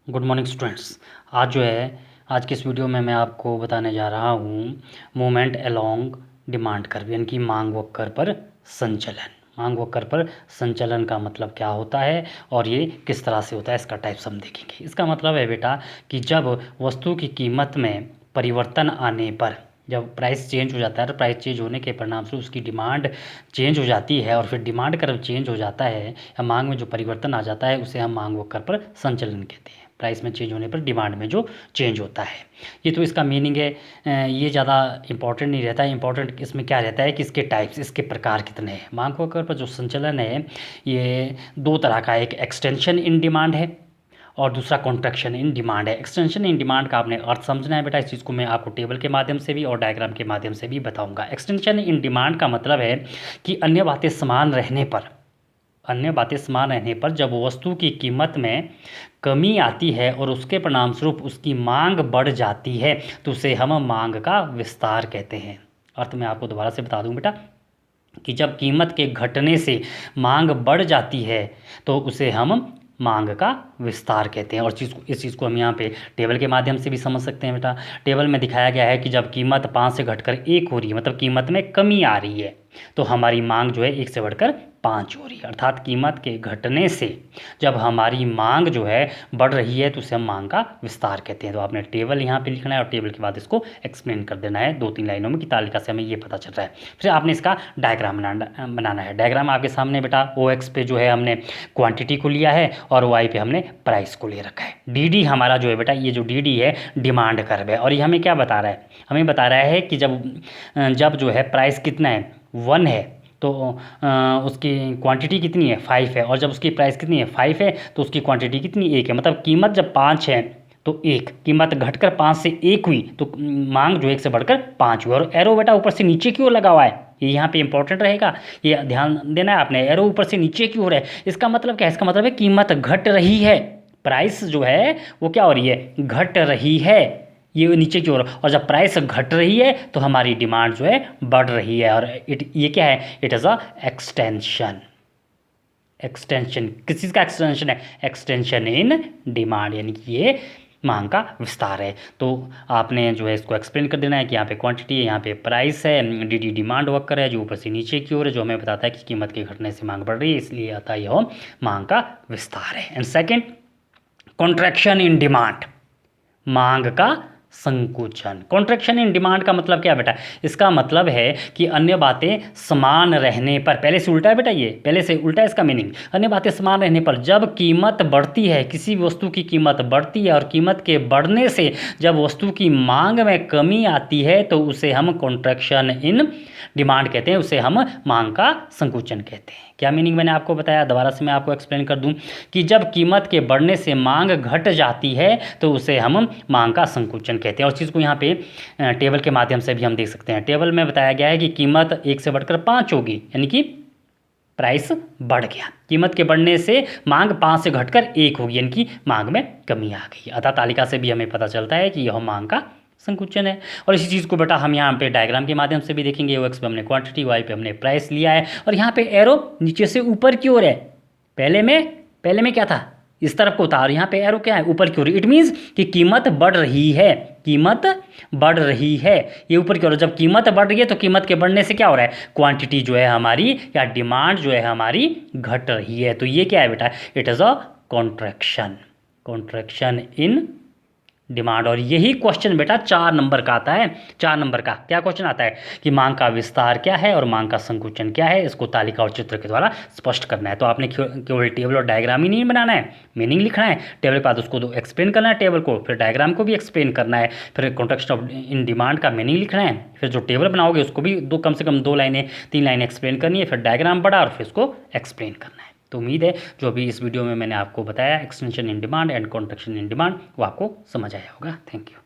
Good morning students. आज की इस वीडियो में मैं आपको बताने जा रहा हूँ मूवमेंट अलोंग डिमांड कर्व, यानी कि मांग वक्र पर संचलन। मांग वक्र पर संचलन का मतलब क्या होता है और ये किस तरह से होता है, इसका टाइप्स हम देखेंगे। इसका मतलब है बेटा कि जब वस्तु की कीमत में परिवर्तन आने पर, जब प्राइस चेंज हो जाता है तो प्राइस चेंज होने के परिणाम से उसकी डिमांड चेंज हो जाती है और फिर डिमांड कर्व चेंज हो जाता है या मांग में जो परिवर्तन आ जाता है उसे हम मांग वक्र पर संचलन कहते हैं। प्राइस में चेंज होने पर डिमांड में जो चेंज होता है, ये तो इसका मीनिंग है। ये ज़्यादा इंपॉर्टेंट नहीं रहता है। इंपॉर्टेंट इसमें क्या रहता है कि इसके टाइप्स, इसके प्रकार कितने हैं। मांग वक्र पर जो संचलन है ये दो तरह का, एक एक्सटेंशन इन डिमांड है और दूसरा कॉन्ट्रैक्शन इन डिमांड है। एक्सटेंशन इन डिमांड का आपने अर्थ समझना है बेटा। इस चीज़ को मैं आपको टेबल के माध्यम से भी और डायग्राम के माध्यम से भी बताऊंगा। एक्सटेंशन इन डिमांड का मतलब है कि अन्य बातें समान रहने पर जब वस्तु की कीमत में कमी आती है और उसके परिणाम स्वरूप उसकी मांग बढ़ जाती है तो उसे हम मांग का विस्तार कहते हैं। अर्थ मैं आपको दोबारा से बता दूं बेटा कि जब कीमत के घटने से मांग बढ़ जाती है तो उसे हम मांग का विस्तार कहते हैं। और इस चीज़ को हम यहाँ पे टेबल के माध्यम से भी समझ सकते हैं बेटा। टेबल में दिखाया गया है कि जब कीमत 5 से घटकर 1 हो रही है, मतलब कीमत में कमी आ रही है, तो हमारी मांग जो है 1 से बढ़कर 5 हो रही है। अर्थात कीमत के घटने से जब हमारी मांग जो है बढ़ रही है तो उसे हम मांग का विस्तार कहते हैं। तो आपने टेबल यहाँ पे लिखना है और टेबल के बाद इसको एक्सप्लेन कर देना है 2-3 लाइनों में कि तालिका से हमें ये पता चल रहा है। फिर आपने इसका डायग्राम बनाना है। डायग्राम आपके सामने बेटा, ओ एक्स पे जो है हमने क्वांटिटी को लिया है और वाई पे हमने प्राइस को ले रखा है। डी डी हमारा जो है बेटा, ये जो डी डी है डिमांड कर्व है। और ये हमें क्या बता रहा है, हमें बता रहा है कि जब जो है प्राइस कितना है 1 है तो उसकी क्वांटिटी कितनी है 5 है, और जब उसकी प्राइस कितनी है 5 है तो उसकी क्वांटिटी कितनी 1 है। मतलब कीमत जब 5 है तो 1, कीमत घटकर 5 से 1 हुई तो मांग जो 1 से बढ़कर 5 हुई। और एरो बेटा ऊपर से नीचे की ओर लगा हुआ है, ये यहाँ पे इंपॉर्टेंट रहेगा, ये ध्यान देना है आपने। एरो ऊपर से नीचे की ओर है, इसका मतलब क्या है? इसका मतलब है कीमत घट रही है, प्राइस जो है वो क्या हो रही है, घट रही है, ये नीचे की ओर। और जब प्राइस घट रही है तो हमारी डिमांड जो है बढ़ रही है। और ये क्या है, it is a extension. Extension किस चीज़ का एक्सटेंशन है? एक्सटेंशन इन डिमांड, यानी कि ये मांग का विस्तार है। तो आपने जो है इसको एक्सप्लेन कर देना है कि यहाँ पे क्वांटिटी है, यहाँ पे प्राइस है, डी डी डिमांड वक्र है जो ऊपर से नीचे की ओर है, जो हमें बताता है कि कीमत के घटने से मांग बढ़ रही है, इसलिए आता है यह मांग का विस्तार है। And second, contraction in demand, मांग का संकुचन। कॉन्ट्रैक्शन इन डिमांड का मतलब क्या है बेटा? इसका मतलब है कि अन्य बातें समान रहने पर, पहले से उल्टा है बेटा, ये पहले से उल्टा है इसका मीनिंग। अन्य बातें समान रहने पर जब कीमत बढ़ती है, किसी वस्तु की कीमत बढ़ती है और कीमत के बढ़ने से जब वस्तु की मांग में कमी आती है तो उसे हम कॉन्ट्रैक्शन इन डिमांड कहते हैं, उसे हम मांग का संकुचन कहते हैं। क्या मीनिंग मैंने आपको बताया, दोबारा से मैं आपको एक्सप्लेन कर दूं कि जब कीमत के बढ़ने से मांग घट जाती है तो उसे हम मांग का संकुचन कहते हैं। और चीज़ को यहाँ पे टेबल के माध्यम से भी हम देख सकते हैं। टेबल में बताया गया है कि कीमत 1 से बढ़कर 5 होगी, यानी कि प्राइस बढ़ गया। कीमत के बढ़ने से मांग 5 से घटकर 1 होगी, यानी कि मांग में कमी आ गई। अतः तालिका से भी हमें पता चलता है कि यह मांग का संकुचन है। और इसी चीज़ को बेटा हम यहाँ पे डायग्राम के माध्यम से भी देखेंगे। एक्स पे हमने क्वांटिटी, वाई पे हमने प्राइस लिया है और यहाँ पे एरो नीचे से ऊपर की ओर है। पहले में क्या था, इस तरफ को था, और यहाँ पे एरो क्या है, ऊपर की ओर। इट मीन्स कि कीमत बढ़ रही है, कीमत बढ़ रही है, ये ऊपर की ओर। जब कीमत बढ़ रही है तो कीमत के बढ़ने से क्या हो रहा है, क्वांटिटी जो है हमारी या डिमांड जो है हमारी घट रही है। तो ये क्या है बेटा, it is a contraction, contraction in demand. और यही क्वेश्चन बेटा 4 नंबर का आता है। 4 नंबर का क्या क्वेश्चन आता है कि मांग का विस्तार क्या है और मांग का संकुचन क्या है, इसको तालिका और चित्र के द्वारा स्पष्ट करना है। तो आपने केवल टेबल और डायग्राम ही नहीं बनाना है, मीनिंग लिखना है, टेबल के बाद उसको एक्सप्लेन करना है, टेबल को, फिर डायग्राम को भी एक्सप्लेन करना है, फिर कॉन्ट्रैक्शन ऑफ इन डिमांड का मीनिंग लिखना है, फिर जो टेबल बनाओगे उसको भी कम से कम 2 लाइनें 3 लाइनें एक्सप्लेन करनी है, फिर डायग्राम बड़ा और फिर उसको एक्सप्लेन करना है। तो उम्मीद है जो अभी इस वीडियो में मैंने आपको बताया extension in demand and contraction in demand वो आपको समझ आया होगा। Thank you.